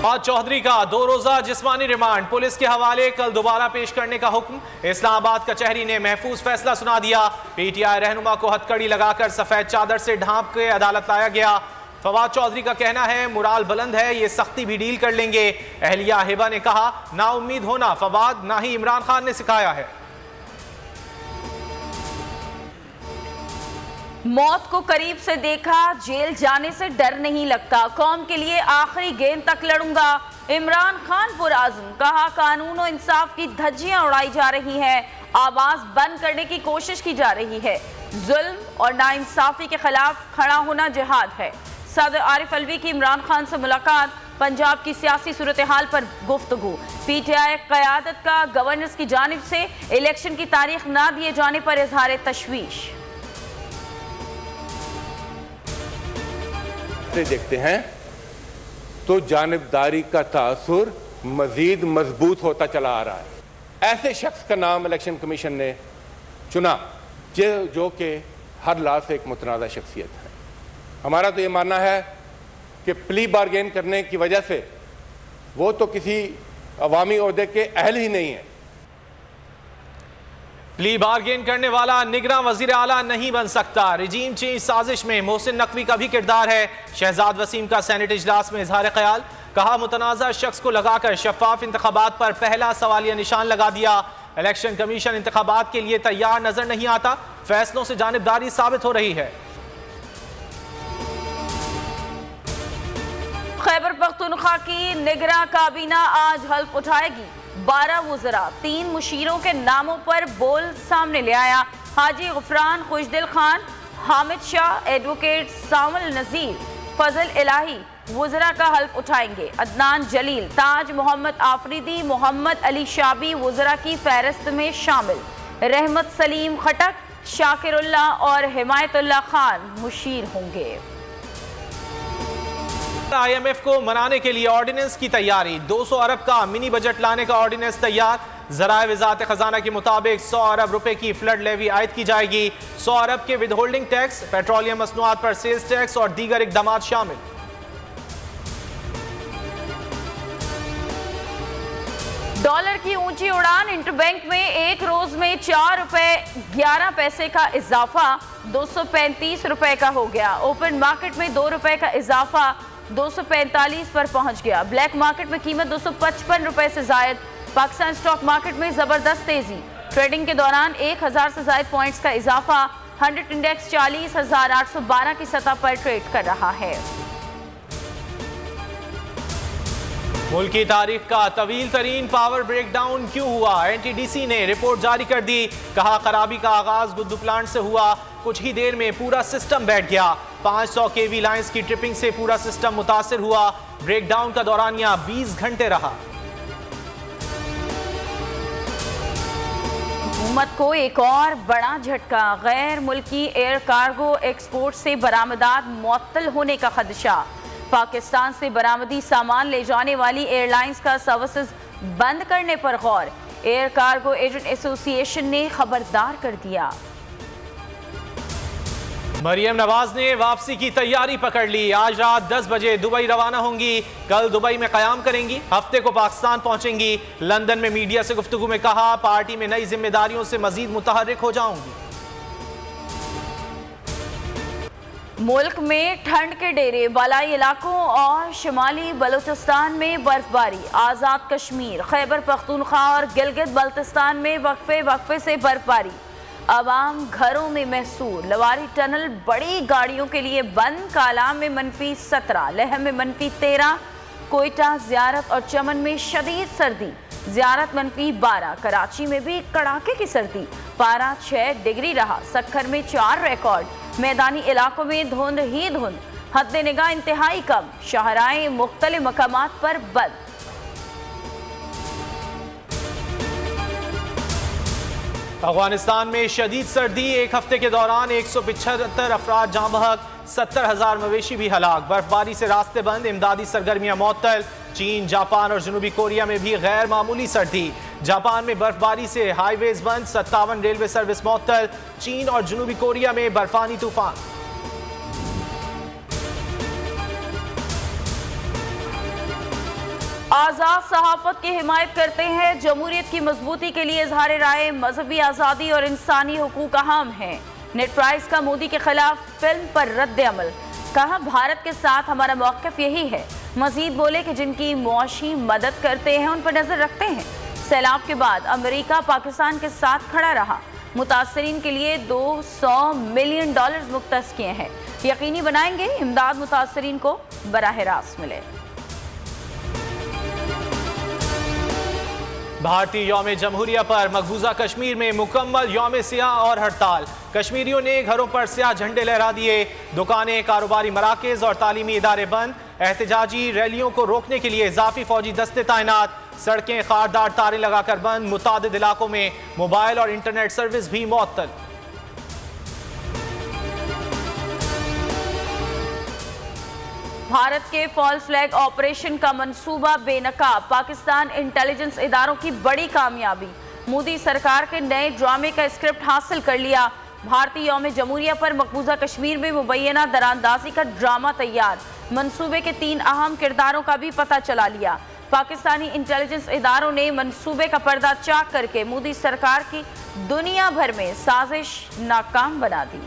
फवाद चौधरी का 2 रोजा जिस्मानी रिमांड पुलिस के हवाले, कल दोबारा पेश करने का हुक्म। इस्लामाबाद कचहरी ने महफूज फैसला सुना दिया। पीटीआई रहनुमा को हथकड़ी लगाकर सफेद चादर से ढांप के अदालत लाया गया। फवाद चौधरी का कहना है मुराल बुलंद है, ये सख्ती भी डील कर लेंगे। अहलिया हिबा ने कहा नाउम्मीद होना फवाद ना ही इमरान खान ने सिखाया है। मौत को करीब से देखा, जेल जाने से डर नहीं लगता, कौम के लिए आखिरी गेंद तक लड़ूंगा। इमरान खान पुरआज़म, कहा कानून और इंसाफ की धज्जियां उड़ाई जा रही हैं, आवाज बंद करने की कोशिश की जा रही है। जुल्म और नाइंसाफी के खिलाफ खड़ा होना जिहाद है। सदर आरिफ अलवी की इमरान खान से मुलाकात, पंजाब की सियासी सूरत हाल पर गुफ्तगू। पीटीआई क़यादत का गवर्नर्स की जानिब से इलेक्शन की तारीख ना दिए जाने पर इजहार तशवीश। देखते हैं तो जानिबदारी का तासुर मजीद मजबूत होता चला आ रहा है। ऐसे शख्स का नाम इलेक्शन कमीशन ने चुना जो कि हर लिहाज से एक मुतनाज़ा शख्सियत है। हमारा तो ये मानना है कि प्ली बार्गेन करने की वजह से वो तो किसी अवामी ओहदे के अहल ही नहीं है। प्ली बार्गेन करने वाला निगरां वजीर आला नहीं बन सकता। रिजीम चेंज साजिश में मोहसिन नकवी का भी किरदार है। शहजाद वसीम का सेनेट इजलास में इजहार ख्याल, कहा मुतनाज़ा शख्स को लगाकर शफाफ इंतखाबात पर पहला सवालिया निशान लगा दिया। इलेक्शन कमीशन इंतखाबात के लिए तैयार नजर नहीं आता, फैसलों से जानिबदारी साबित हो रही है। खैबर पख्तूनख्वा की निगरां काबीना आज हल्फ उठाएगी। 12 वज़रा 3 मुशीरों के नामों पर बोल सामने ले आया। हाजी गुफरान खुशदिल खान, हामिद शाह, एडवोकेट सामुल नज़ीर, फजल इलाही वज़रा का हल्फ उठाएंगे। अदनान जलील, ताज मोहम्मद आफरीदी, मोहम्मद अली शाबी वज़रा की फहरिस्त में शामिल। रहमत सलीम खटक, शाकिरुल्लाह और हिमायतुल्लाह खान मुशीर होंगे। IMF को मनाने के लिए ऑर्डिनेंस की तैयारी, 200 अरब का मिनी बजट लाने का ऑर्डिनेंस तैयार। ज़राए वज़ारत खजाना के मुताबिक 100 अरब रुपए की फ्लड लेवी आयद की जाएगी। 100 अरब के विदहोल्डिंग टैक्स, पेट्रोलियम मसनूआत पर सेल्स टैक्स और दीगर इकदाम शामिल। डॉलर की ऊंची उड़ान, इंटरबैंक में एक रोज में 4 रुपए 11 पैसे का इजाफा 235 रुपए का हो गया। ओपन मार्केट में 2 रुपए का इजाफा 245 पर पहुंच गया। ब्लैक मार्केट में कीमत 255 रुपए से जायद। पाकिस्तान स्टॉक मार्केट में जबरदस्त तेजी, ट्रेडिंग के दौरान 1000 से जायद पॉइंट्स का इजाफा। 100 इंडेक्स 40,812 की सतह पर ट्रेड कर रहा है। मुल्क की तारीख का तवील तरीन पावर ब्रेकडाउन क्यों हुआ? NTDC ने रिपोर्ट जारी कर दी। कहा खराबी का आगाज गुद्दू प्लांट से हुआ, कुछ ही देर में पूरा सिस्टम बैठ गया। 500 kV लाइंस की ट्रिपिंग से पूरा सिस्टम मुतासिर हुआ। ब्रेकडाउन का दौरानिया 20 घंटे रहा। हुकूमत को एक और बड़ा झटका, गैर मुल्की एयर कार्गो एक्सपोर्ट से बरामदात मुअत्तल होने का खदशा। पाकिस्तान से बरामदी सामान ले जाने वाली एयरलाइंस का सर्विसेज बंद करने पर गौर। एयर कार्गो एजेंट एसोसिएशन ने खबरदार कर दिया। मरियम नवाज ने वापसी की तैयारी पकड़ ली। आज रात 10 बजे दुबई रवाना होंगी। कल दुबई में क़याम करेंगी, हफ्ते को पाकिस्तान पहुंचेंगी। लंदन में मीडिया से गुफ्तगू में कहा पार्टी में नई जिम्मेदारियों से मजीद मुतहर्रिक हो जाऊंगी। मुल्क में ठंड के डेरे, बालाई इलाकों और शिमाली बलूचिस्तान में बर्फबारी। आज़ाद कश्मीर, खैबर पख्तूनख्वा और गिलगित बल्तिस्तान में वक्फे से बर्फबारी। अवाम घरों में महसूर। लवारी टनल बड़ी गाड़ियों के लिए बंद। कालाम में -17, लहम में -13, कोयटा, ज़ियारत और चमन में शदीद सर्दी। ज़ियारत -12, कराची में भी कड़ाके की सर्दी, पारा 6 डिग्री रहा। सक्खर में 4 रिकॉर्ड। मैदानी इलाकों में धुंध ही धुंध, हद निगाह इंतहाई कम। शाहराएं मुख्तलिफ मकामात पर बंद। अफगानिस्तान में शदीद सर्दी, एक हफ्ते के दौरान 175 अफराद जाँ बहक, 70,000 मवेशी भी हलाक। बर्फबारी से रास्ते बंद, इमदादी सरगर्मियां मुअत्तल। चीन, जापान और जनूबी कोरिया में भी गैर मामूली सर्दी। जापान में बर्फबारी से हाईवेज बंद, 57 रेलवे सर्विस मुअत्तल। चीन और जनूबी कोरिया में बर्फानी तूफान। आज़ाद सहाफत की हिमायत करते हैं, जमहूरियत की मजबूती के लिए इजहार राय, मजहबी आज़ादी और इंसानी हुकूक अहम हैं। नेट प्राइस का मोदी के खिलाफ फिल्म पर रद्द अमल, कहा भारत के साथ हमारा मौक़िफ़ यही है। मजीद बोले कि जिनकी मुआशी मदद करते हैं उन पर नजर रखते हैं। सैलाब के बाद अमेरिका पाकिस्तान के साथ खड़ा रहा, मुतासरीन के लिए $200 मिलियन मुख्तस किए हैं। यकीनी बनाएंगे इमदाद मुतासरीन को बराह रास्त मिले। भारतीय यौम जमहूरिया पर मकबूजा कश्मीर में मुकम्मल यौम सियाह और हड़ताल। कश्मीरियों ने घरों पर सियाह झंडे लहरा दिए, दुकानें, कारोबारी मराकज और तालीमी इदारे बंद। एहतजाजी रैलियों को रोकने के लिए इजाफी फौजी दस्ते तैनात, सड़कें खारदार तारें लगाकर बंद। मुतादिद इलाकों में मोबाइल और इंटरनेट सर्विस भी मुअत्तल। भारत के फॉल्स फ्लैग ऑपरेशन का मंसूबा बेनकाब, पाकिस्तान इंटेलिजेंस इदारों की बड़ी कामयाबी। मोदी सरकार के नए ड्रामे का स्क्रिप्ट हासिल कर लिया। भारतीय यौम जमहूरिया पर मकबूजा कश्मीर में मुबैना दरानदाजी का ड्रामा तैयार, मंसूबे के 3 अहम किरदारों का भी पता चला लिया। पाकिस्तानी इंटेलिजेंस इदारों ने मंसूबे का पर्दा चाक करके मोदी सरकार की दुनिया भर में साजिश नाकाम बना दी।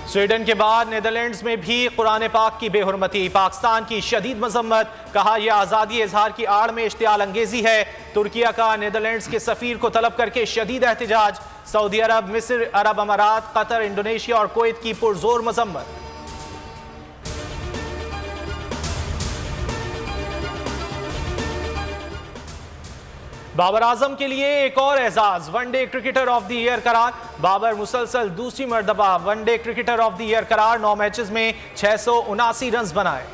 स्वीडन के बाद नीदरलैंड्स में भी कुरान पाक की बेहुरमती, पाकिस्तान की शदीद मजम्मत, कहा यह आज़ादी इजहार की आड़ में इश्तियाल अंगेजी है। तुर्किया का नीदरलैंड्स के सफीर को तलब करके शदीद एहतजाज। सऊदी अरब, मिस्र, अरब अमारात, कतर, इंडोनेशिया और कुवैत की पुरजोर मजम्मत। बाबर आजम के लिए एक और एजाज, one day cricketer of the year करार। बाबर मुसलसल दूसरी मर्तबा one day cricketer of the year करार, 9 मैचेस में 679 रन बनाए।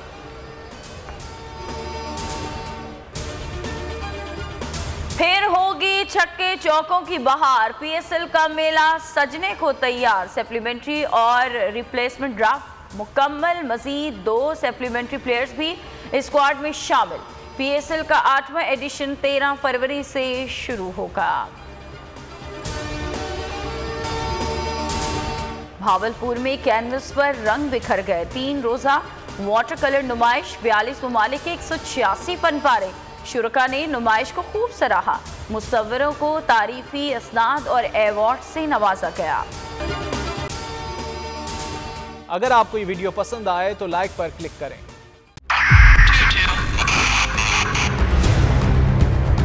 फिर होगी छक्के चौकों की बहार, पीएसएल का मेला सजने को तैयार। सप्लीमेंट्री और रिप्लेसमेंट ड्राफ्ट मुकम्मल, मजीद 2 सप्लीमेंट्री प्लेयर्स भी स्क्वाड में शामिल। पीएसएल का 8वां एडिशन 13 फरवरी से शुरू होगा। भावलपुर में कैनवस पर रंग बिखर गए, 3 रोजा वाटर कलर नुमाइश, 42 ममालिक के 186 फनपारे। शुरका ने नुमाइश को खूब सराहा, मुसव्विरों को तारीफी असनाद और अवार्ड से नवाजा गया। अगर आपको ये वीडियो पसंद आए तो लाइक पर क्लिक करें।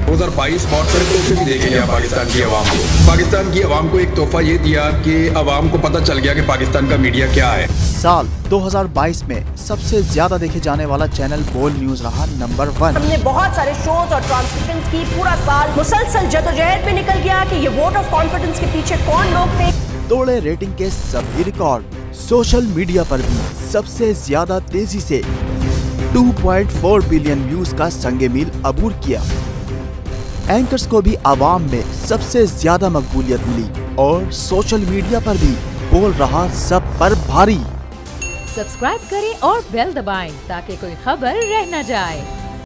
2022 बहुत सारे तोहफे भी देखे गया पाकिस्तान की आवाम को। पाकिस्तान की आवाम को एक तोहफा ये दिया कि आवाम को पता चल गया कि पाकिस्तान का मीडिया क्या है। साल 2022 में सबसे ज्यादा देखे जाने वाला चैनल बोल न्यूज रहा नंबर 1। हमने बहुत सारे शोज और ट्रांसमिशंस की, पूरा साल मुसलसल जदोजहद में निकल गया कि ये वोट ऑफ कॉन्फिडेंस के पीछे कौन लोग थे। तोड़े रेटिंग के सभी रिकॉर्ड। सोशल मीडिया पर भी सबसे ज्यादा तेजी से 2.4 बिलियन व्यूज का संगे मील अबूर किया। एंकर्स को भी आवाम में सबसे ज्यादा मकबूलियत मिली और सोशल मीडिया पर भी बोल रहा सब पर भारी। सब्सक्राइब करें और बेल दबाएं ताकि कोई खबर रह न जाए।